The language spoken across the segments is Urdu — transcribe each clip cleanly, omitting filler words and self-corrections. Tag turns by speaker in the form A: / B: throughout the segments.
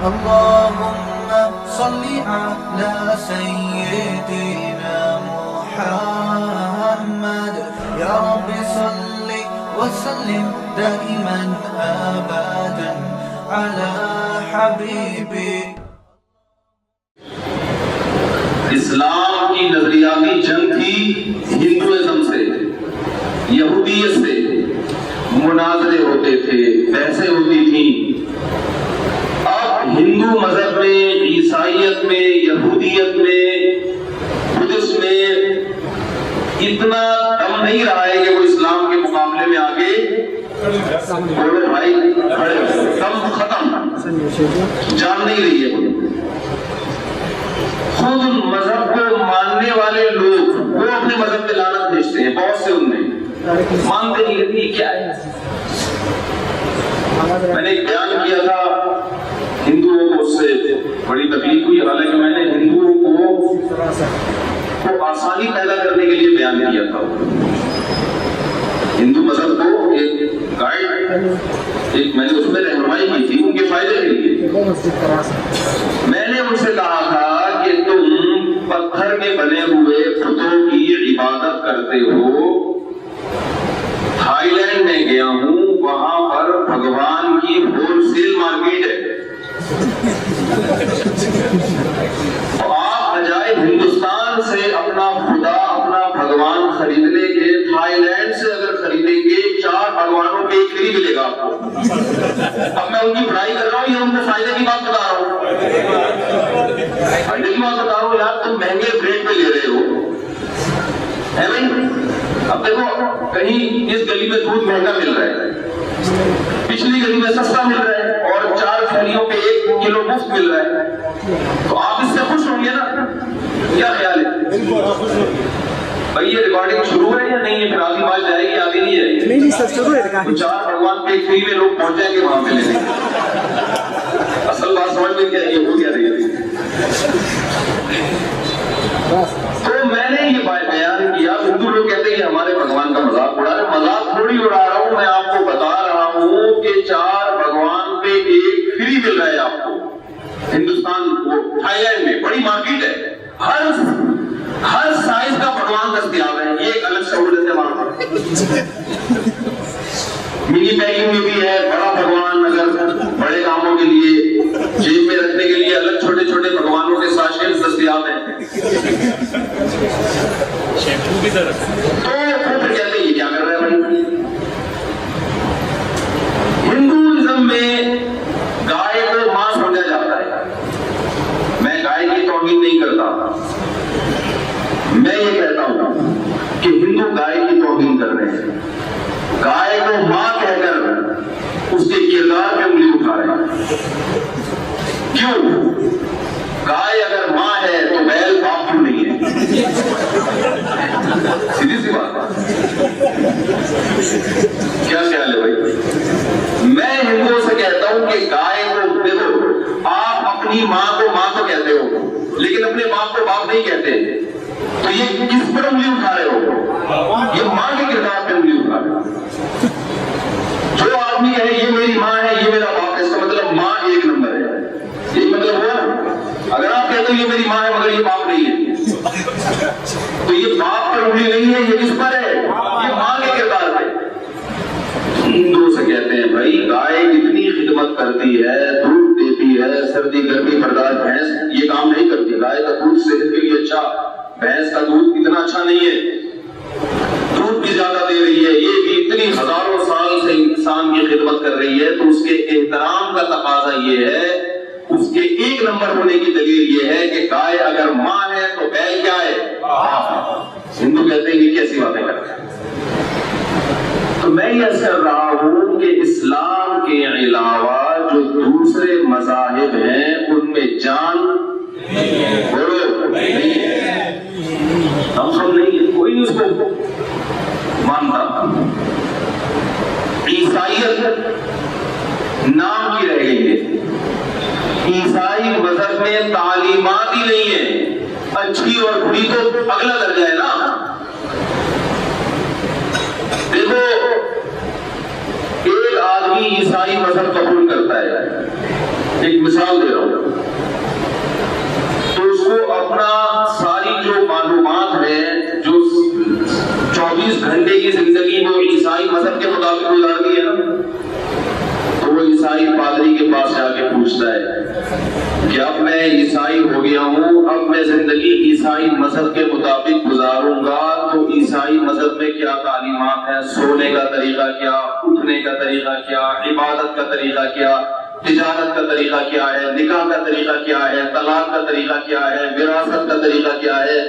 A: اللهم صل على سيدنا محمد يا رب صل وسلم دائما أبدا على حبيبي.
B: اسلام کی نظریاتی جنگ تھی ہندوازم سے، یہودیت سے، مناظرے ہوتے تھے، بحثیں ہوتی تھیں. اب ہندو مذہب میں، عیسائیت میں، یہودیت میں، بدھسٹ میں اتنا دم نہیں رہا ہے کہ وہ اسلام کے مقابلے میں آگے بولو بھائی کھڑے، دم ختم، جان نہیں رہی ہے. خود مذہب کو ماننے والے لوگ وہ اپنے مذہب پہ لعنت بھیجتے ہیں، بہت سے ان میں مانتے نہیں، لیکن یہ کیا ہے. میں نے ایک بیان کیا تھا، ہندوؤں کو اس سے بڑی تکلیف ہوئی، حالانکہ میں نے ہندوؤں کو آسانی پیدا کرنے کے لیے بیان کیا تھا. ہندو مذہب کو ایک گائیڈ، میں نے اس میں رہنمائی کی تھی ان کے فائدے کے لیے. میں نے ان سے کہا تھا کہ تم پتھر کے بنے ہوئے بتوں کی عبادت کرتے ہو. تھائی لینڈ میں گیا ہوں، وہاں پر بھگوان کی ہول سیل مارکیٹ ہے. آپ بجائے ہندوستان سے اپنا خدا، اپنا بھگوان خریدنے کے تھائی لینڈ سے اگر خریدیں گے 4 بھگوانوں پہ ایک فری ملے گا آپ کو. اب میں ان کی بڑائی کر رہا ہوں یا ان کو فائدے کی بات بتا رہا ہوں؟ فائدے کی بات بتا رہا ہوں یار. تم مہنگے ریٹ پہ لے رہے ہو ہے بھائی. اب دیکھو کہیں اس گلی میں دودھ مہنگا مل رہا ہے، پچھلی گلی میں سستا مل رہا ہے، اور 4 تھیلیوں پہ 1 کلو مفت مل رہا ہے. تو آپ اس سے خوش ہوں گے نا؟ کیا خیال ہے بھائی؟ یہ ریکارڈنگ شروع ہے یا نہیں ہے؟ پھر آدھی بات جائے گی، آدھی نہیں جائے گی. نہیں سر شروع ہے. 4 بھگوان پہ ایک فری میں لوگ پہنچ جائیں گے وہاں پہ لینے. اصل بات سمجھ میں کیا یہ ہو کیا رہی ہے. تو میں نے یہ بیان کیا، ہندو لوگ کہتے ہیں کہ ہمارے بھگوان کا مذاق اڑا رہے. مذاق تھوڑی اڑا رہا ہوں، میں آپ کو بتا رہا ہوں کہ 4 بھگوان پہ ایک فری مل رہا ہے آپ کو. ہندوستان کو تھائی لینڈ میں بڑی مارکیٹ ہے، ہر سائز کا بھگوان دستیاب ہے. یہ ایک الگ سہولت ہے وہاں پر. منی پیکنگ میں بھی ہے بڑا بھگوان، اگر بڑے کاموں کے لیے جیب میں رکھنے کے لیے الگ چھوٹے چھوٹے بھگوانوں کے ساتھ شیلف دستیاب ہیں. تو پھر کہتے ہیں یہ کیا کر رہے ہیں بھائی؟ ہندوازم میں گائے کو ماں سمجھا جاتا ہے. میں گائے کی توہین نہیں کرتا، میں یہ کہتا ہوں کہ ہندو گائے کی توہین کر رہے ہیں. گائے کو ماں کہہ کر اس کے کردار پہ انگلی اٹھا رہے ہیں. کیوں؟ گائے اگر ماں ہے تو بیل باپ کیوں نہیں ہے؟ سیدھی سی بات. کیا خیال ہے بھائی؟ میں ہندوؤں سے کہتا ہوں کہ گائے کو دیکھو، آپ اپنی ماں کو ماں تو کہتے ہو لیکن اپنے باپ کو باپ نہیں کہتے. تو یہ کس پر انگلی اٹھا رہے ہو؟ یہ ماں کے کردار پہ انگلی اٹھا رہے ہو. جو آدمی ہے یہ میری ماں ہے، یہ میرا باپ ہے، اس کا مطلب ماں 1 نمبر ہے. یہ مطلب ہوا. اگر آپ کہتے ہو یہ میری ماں ہے مگر یہ باپ نہیں ہے، تو یہ باپ پر انگلی نہیں ہے، یہ کس پر ہے؟ یہ ماں کے کردار پہ. ہندو سے کہتے ہیں بھائی گائے کتنی خدمت کرتی ہے، دودھ دیتی ہے، سردی گرمی برداشت. بھینس یہ کام نہیں کرتی. گائے کا دودھ صحت کے لیے اچھا، بھینس کا دودھ اتنا اچھا نہیں ہے، دودھ بھی زیادہ دے رہی ہے. یہ بھی اتنی ہزاروں سال سے انسان کی خدمت کر رہی ہے. تو اس کے احترام کا تقاضا یہ ہے، اس کے 1 نمبر ہونے کی دلیل یہ ہے کہ گائے اگر ماں ہے تو بیل کیا ہے؟ ہندو کہتے ہیں یہ کیسی باتیں کرتے ہیں. تو میں یہ کر رہا ہوں کہ اسلام کے علاوہ جو دوسرے مذاہب ہیں ان میں جان بولو نہیں ہے. ہم سب نہیں ہے، کوئی نہیں اس کو مانتا. عیسائیت نام کی رہ گئی ہے. عیسائی مذہب میں تعلیمات ہی نہیں ہے. اچھی اور بری تو اگلا درجہ ہے نا. دیکھو ایک آدمی عیسائی مذہب قبول کرتا ہے، ایک مثال دے رہا ہوں، تو اس کو اپنا ساری جو معلومات ہے، جو 24 گھنٹے کی زندگی وہ عیسائی مذہب کے مطابق گزار دی ہے نا، تو وہ عیسائی پادری کے پاس جا کے پوچھتا ہے کہ اب میں عیسائی ہو گیا ہوں، اب میں زندگی عیسائی مذہب کے مطابق گزاروں گا، تو عیسائی مذہب میں کیا تعلیمات ہیں، سونے کا طریقہ کیا، اٹھنے کا طریقہ کیا، عبادت کا طریقہ کیا، تجارت کا طریقہ کیا ہے، نکاح کا طریقہ کیا ہے، طلاق کا طریقہ کیا ہے، وراثت کا طریقہ کیا ہے،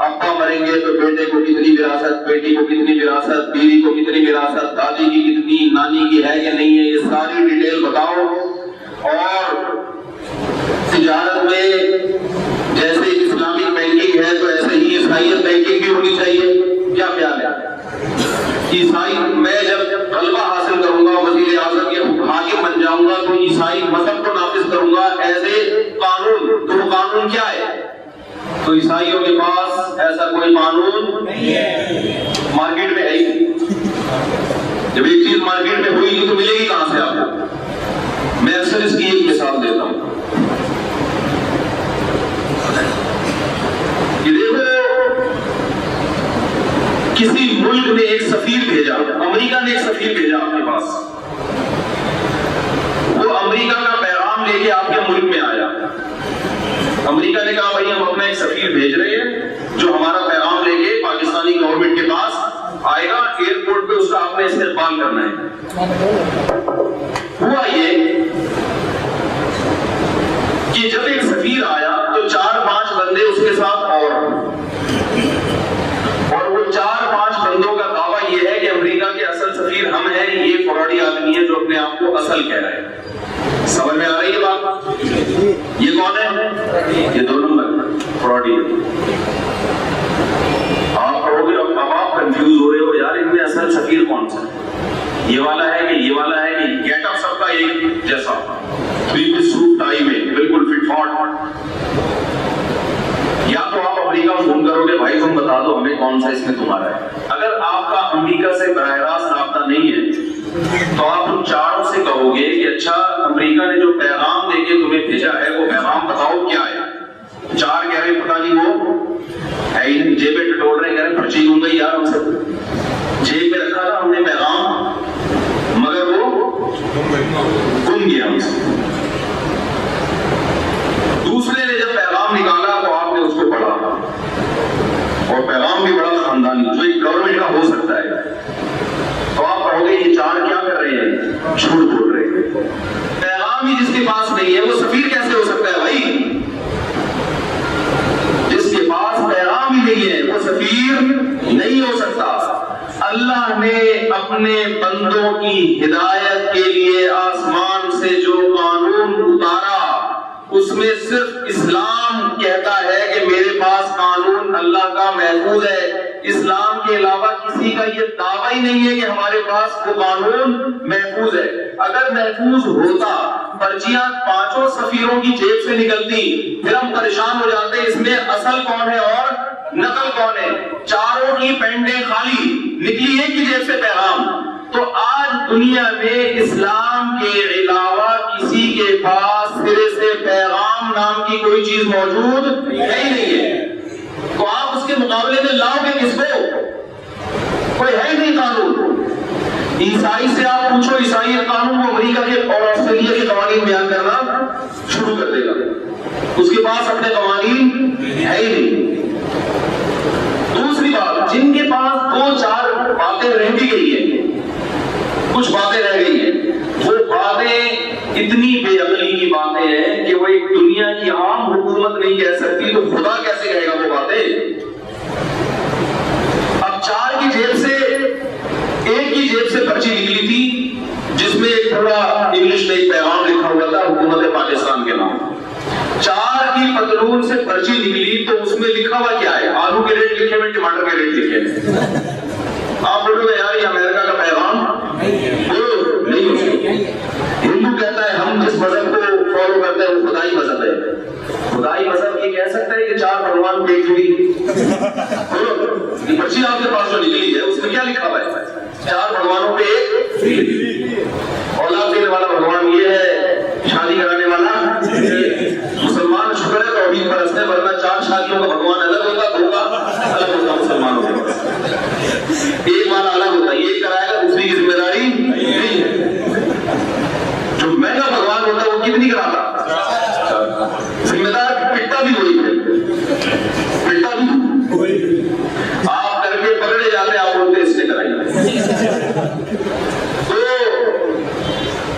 B: ابا مریں گے تو بیٹے کو کتنی وراثت، بیٹی کو کتنی وراثت، بیوی کو کتنی وراثت، دادی کی کتنی، نانی کی ہے کہ نہیں ہے، یہ ساری ڈیٹیل بتاؤ۔ اور تجارت میں جیسے اسلامک بینکنگ ہے تو ایسے ہی عیسائیت بینکنگ بھی ہونی چاہیے، کیا خیال ہے؟ عیسائی میں جب غلبہ حاصل کروں گا، وزیر اعظم کے حاکم بن جاؤں گا، تو عیسائی مذہب کو نافذ کروں گا ایز اے قانون، تو وہ قانون کیا ہے؟ تو عیسائیوں کے پاس ایسا کوئی قانون نہیں ہے، مارکیٹ میں ہے ہی۔ جب ایک چیز مارکیٹ میں ہوئی گی تو ملے گی کہاں سے آپ کو؟ میں اکثر اس کی ایک مثال دیتا ہوں کہ دیکھو، کسی ملک نے ایک سفیر بھیجا، امریکہ نے ایک سفیر بھیجا آپ کے پاس، وہ امریکہ کا پیغام لے کے آپ کے ملک میں آیا۔ امریکہ نے کہا بھائی ہم اپنا ایک سفیر بھیج رہے ہیں جو ہمارا پیغام لے کے پاکستانی گورنمنٹ کے پاس آئے گا، ایئرپورٹ پہ اس کا آپ نے استقبال کرنا ہے۔ ہوا یہ کہ جب ایک سفیر آیا تو 4-5 بندے اس کے ساتھ اور وہ 4-5 بندوں کا دعویٰ یہ ہے کہ امریکہ کے اصل سفیر ہم ہیں، یہ فراڈی آدمی ہے جو اپنے آپ کو اصل کہہ رہے ہیں۔ سمجھ میں آ رہی ہے بات؟ یہ کون ہے؟ یہ 2 نمبر فراڈی ہے۔ آپ کہو گے اب آپ کنفیوز ہو رہے ہو، یار ان میں اصل سفیر کون سا ہے؟ یہ والا ہے کہ یہ والا ہے کہ گیٹ اپ سب کا ایک جیسا، 3 پیس سوٹ ٹائی میں بالکل فٹ فاٹ۔ یا تو آپ امریکہ کو فون کرو گے بھائی تم بتا دو ہمیں کون سا اس میں تمہارا ہے۔ اگر آپ کا امریکہ سے براہ راست رابطہ نہیں ہے تو آپ ان 4 سے کہو گے کہ اچھا امریکہ نے جو پیغام دے کے تمہیں بھیجا ہے وہ پیغام بتاؤ کیا ہے۔ 4 کہہ رہے پتہ نہیں وہ ہے ہی نہیں، جیبیں ٹٹول رہے، کہہ رہے پرچی ہوں گئی یار ہم سے، جیب میں رکھا تھا ہم نے پیغام مگر وہ گم گیا ہم سے۔ دوسرے نے جب پیغام نکالا تو آپ نے اس کو پڑھا، اور پیغام بھی بڑا خاندانی جو ایک گورنمنٹ کا ہو سکتا ہے، تو آپ کہو گے یہ 4 کیا کر رہے ہیں؟ جھوٹ بول رہے ہیں۔ پیغام ہی جس کے پاس نہیں ہے وہ سفیر کیسے ہو سکتا ہے بھائی؟ جس کے پاس پیغام ہی نہیں ہے وہ سفیر نہیں ہو سکتا۔ اللہ نے اپنے بندوں کی ہدایت کے لیے آسمان سے جو قانون اتارا اس میں صرف اسلام کہتا ہے کہ میرے پاس قانون اللہ کا محفوظ ہے۔ اسلام کے علاوہ کسی کا یہ دعویٰ ہی نہیں ہے کہ ہمارے پاس وہ قانون محفوظ ہے۔ اگر محفوظ ہوتا پرچیاں 5 سفیروں کی جیب سے نکلتی، پھر ہم پریشان ہو جاتے اس میں اصل کون ہے اور نقل کون ہے۔ 4 کی پینٹیں خالی، نکلی ایک کی جیب سے پیغام۔ تو آج دنیا میں اسلام کے علاوہ کسی کے پاس سرے سے پیغام نام کی کوئی چیز موجود ہے ہی نہیں ہے، تو آپ اس کے مقابلے میں لاؤ گے کس کو؟ کوئی ہے ہی نہیں قانون۔ عیسائی سے آپ پوچھو عیسائیت قانون کو امریکہ کے اور آسٹریلیا کے قوانین بیان کرنا شروع کر دے گا، اس کے پاس اپنے قوانین ہے ہی نہیں۔ دوسری بات، جن کے پاس 2-4 باتیں رہ بھی گئی ہیں، کچھ باتیں رہ گئی ہیں، وہ باتیں اتنی بے عقلی کی باتیں ہیں کہ وہ ایک دنیا کی عام حکومت نہیں کہہ سکتی، تو خدا کیسے کہے گا وہ باتیں؟ اب 4 کی جیب سے، ایک کی جیب سے پرچی نکلی تھی جس میں ایک تھوڑا انگلش میں ایک پیغام لکھا ہوا تھا حکومت پاکستان کے نام۔ 4 کی پتلون سے پرچی نکلی تو اس میں لکھا ہوا کیا ہے؟ آلو کے ریٹ لکھے ہوئے، ٹماٹر کے ریٹ لکھے ہیں۔ آپ بولو گے یار یہ امریکہ کا پیغام نہیں ہو سکتا۔ ہندو کہتا ہے ہم جس مذہب کو فالو کرتے ہیں وہ خدائی مذہب ہے۔ خدائی مذہب یہ کہہ سکتا ہے کہ 4 بھگوان کو ایک ہوئی؟ پرچی آپ کے پاس جو نکلی ہے اس میں کیا لکھا ہوا ہے؟ 4 بھگوانوں پہ ایک، اولاد دینے والا بھگوان یہ ہے، شادی کرانے والا تو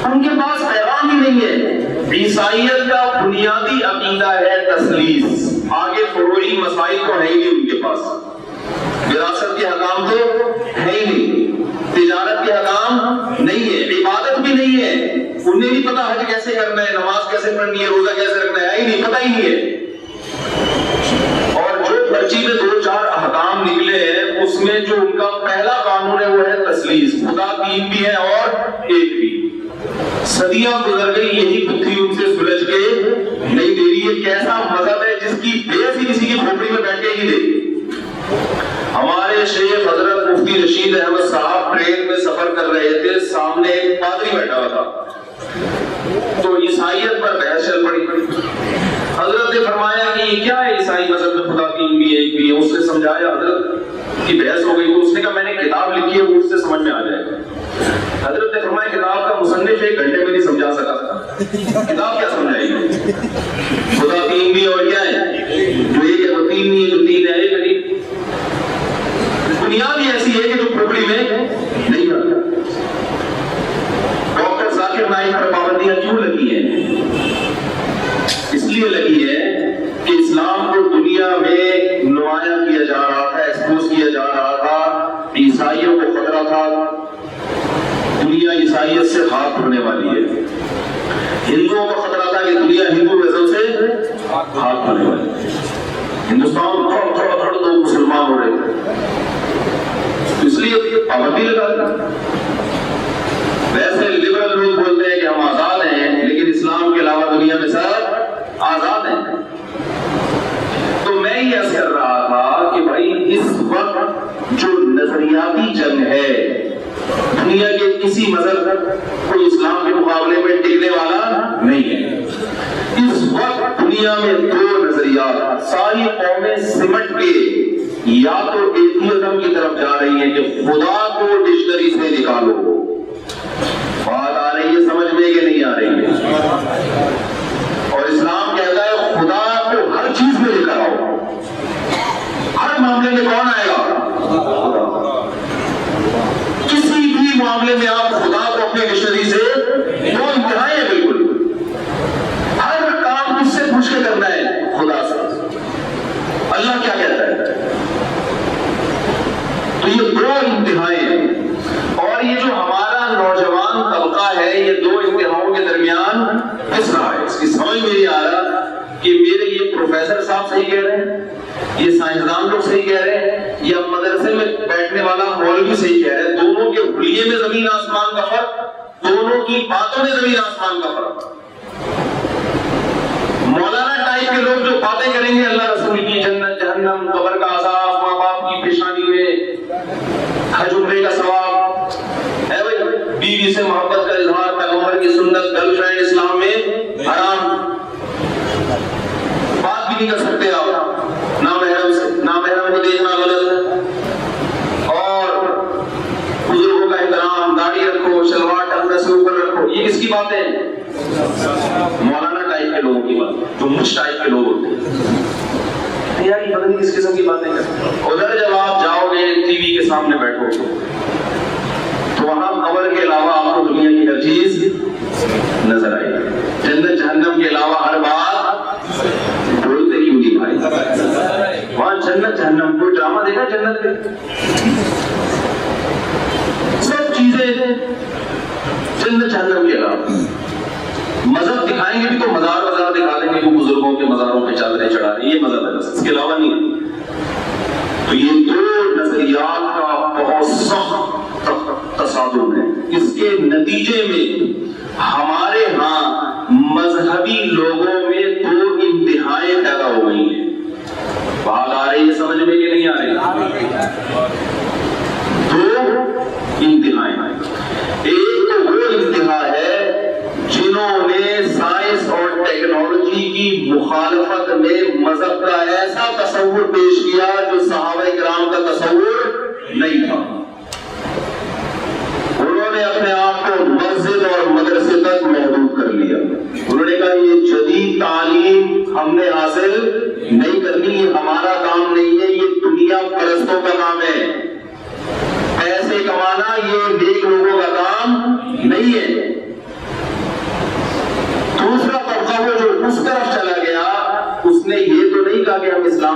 B: ان کے پاس پیغام ہی نہیں ہے۔ عیسائیت کا بنیادی عقیدہ ہے تثلیث، آگے فروعی مسائل تو ہے ہی نہیں ان کے پاس، وراثت کے حکام تو ہے ہی نہیں، تجارت کے حکام نہیں ہے، عبادت بھی نہیں ہے، انہیں نہیں پتا حج کیسے کرنا ہے، نماز کیسے پڑھنی ہے، روزہ کیسے رکھنا ہے، ہی نہیں، پتہ ہی نہیں ہے۔ اور جو پرچی میں 2-4 احکام نکلے ہیں اس میں جو ان کا پہلا قانون ہے وہ ہے تثلیث، خدا 3 بھی ہے اور 1 بھی۔ صدیاں گزر گئی، یہی بدھی ان سے سلجھ کے نہیں دے رہی۔ یہ کیسا مذہب ہے جس کی بیس ہی کسی کی کھوپڑی میں بیٹھ کے ہی دے۔ ہمارے شیخ حضرت مفتی رشید احمد صاحب ٹرین میں سفر کر رہے تھے، سامنے ایک پادری بیٹھا ہوا تھا، تو عیسائیت پر بحث چل پڑی۔ حضرت نے فرمایا کہ یہ کیا ہے عیسائی مذہب میں خدا 3 بھی 1 بھی ہے؟ اس نے سمجھایا، حضرت کی بحث ہو گئی تو اس نے کہا میں نے کتاب لکھی ہے وہ اس سے سمجھ میں آ جائے گا۔ حضرت نے فرمایا کتاب کا مصنف 1 گھنٹے میں نہیں سمجھا سکا، کتاب کیا سمجھائے گی؟ خدا 3 بھی اور کیا ہے، جو 1 ہے وہ 3 نہیں ہے، جو 3 ہے 1 نہیں۔ بنیاد ہی ایسی ہے کہ جو کھوپڑی میں نہیں آتا۔ ڈاکٹر ذاکر نائک پر پابندیاں کیوں لگی ہیں؟ اس لیے لگی ہے کہ اسلام کو دنیا میں نمایاں کیا جا رہا تھا، ایکسپوز کیا جا رہا تھا، عیسائیوں کو خطرہ تھا، دنیا عیسائیت سے ہاتھ دھونے والی ہے، ہندوؤں کو خطرہ تھا کہ دنیا ہندوازم سے ہاتھ دھونے والی ہے۔ ہندوستان تھوڑا تو مسلمان ہو رہے تھے، اس لیے پابندی لگا دی۔ ویسے لبرل لوگ بولتے ہیں کہ ہم آزاد ہیں، لیکن اسلام کے علاوہ دنیا میں سب آزاد ہیں۔ تو میں یہ عرض کر رہا تھا کہ بھائی اس وقت جو نظریاتی جنگ ہے، دنیا کے کسی مذہب کوئی اسلام کے مقابلے میں ٹکنے والا نہیں ہے۔ اس وقت دنیا میں 2 نظریات ساری قومیں سمٹ کے یا تو ایتھیزم کی طرف جا رہی ہیں کہ خدا کو ڈکشنری سے نکالو۔ بات آ رہی ہے سمجھ میں کہ نہیں آ رہی ہے؟ اور اسلام کہتا ہے خدا کو ہر چیز میں لے کر آؤ، ہر معاملے میں کون آئے گا؟ خدا۔ کسی بھی معاملے میں آپ خدا کو اپنے ڈکشنری سے 2 انتہائی ہے، بالکل ہر کام اس سے پوچھ کے کرنا ہے خدا سے، اللہ کیا کہتا ہے۔ تو یہ 2 انتہائی ہیں، اور یہ جو ہمارا نوجوان طبقہ ہے یہ 2 انتہاؤں کے درمیان پھنس رہا ہے۔ اس کی سمجھ میں نہیں آ رہا کہ میرے یہ پروفیسر صاحب صحیح کہہ رہے ہیں، یہ سائنسدان لوگ صحیح کہہ رہے ہیں، یا مدرسے میں بیٹھنے والا مولوی صحیح کہہ رہے ہیں۔ دونوں کے حلیے میں زمین آسمان کا فرق، دونوں کی باتوں میں زمین آسمان کا فرق۔ مولانا ٹائپ کے لوگ جو باتیں کریں گے اللہ رسول کی، جنت جہنم، قبر کا عذاب، ماں باپ کی پیشانی میں حج عمرے کا ثواب ہے، بیوی سے محبت کا اظہار، پیغمبر کی سنت، گرل فرینڈ اسلام میں حرام، بات بھی نہیں کر سکتے آپ نامحرم سے، نامحرم کو دیکھنا غلط، اور بزرگوں کا احترام، داڑھی رکھو، شلوار ٹخنے سے اوپر رکھو، یہ کس کی باتیں ہیں؟ مولانا ٹائپ کے لوگوں کی بات، جو مجھ ٹائپ کے لوگ ہوتے ہیں یار، یہ پتہ نہیں کس قسم کی باتیں کرتے ہیں۔ ادھر جب آپ جاؤ گے ٹی وی کے سامنے بیٹھو تو وہاں قبر کے علاوہ آپ کو دنیا کی ہر چیز نظر آئے گی، جنت جہنم کے علاوہ ہر بات بولتے ہی ہوگی بھائی۔ وہاں جنت جہنم، کوئی ڈرامہ دیکھا جنت کے؟ سب چیزیں جنت جہنم کے علاوہ۔ مذہب دکھائیں گے بھی تو مزار وزار دکھا دیں گے، جو بزرگوں کے مزاروں پہ چادریں چڑھا رہے ہیں، یہ مذہب ہے بس، اس کے علاوہ نہیں ہے۔ تو یہ 2 نظریات کا بہت سخت تصادم ہے۔ اس کے نتیجے میں ہمارے ہاں مذہبی لوگوں میں 2 انتہائیں پیدا ہو گئی ہیں۔ بات آ رہی ہے سمجھ میں کہ نہیں آ رہی؟ 2 انتہائیں، ایک تو وہ انتہا ہے جنہوں نے سائنس اور ٹیکنالوجی کی مخالفت میں مذہب کا ایسا تصور پیش کیا جو صحابہ کرام کا تصور نہیں تھا۔ انہوں نے اپنے آپ کو مسجد اور مدرسے تک محدود کر لیا۔ انہوں نے کہا یہ جدید تعلیم ہم نے حاصل نہیں کرنی، یہ ہمارا کام نہیں ہے، یہ دنیا پرستوں کا کام ہے۔ پیسے کمانا یہ نیک لوگوں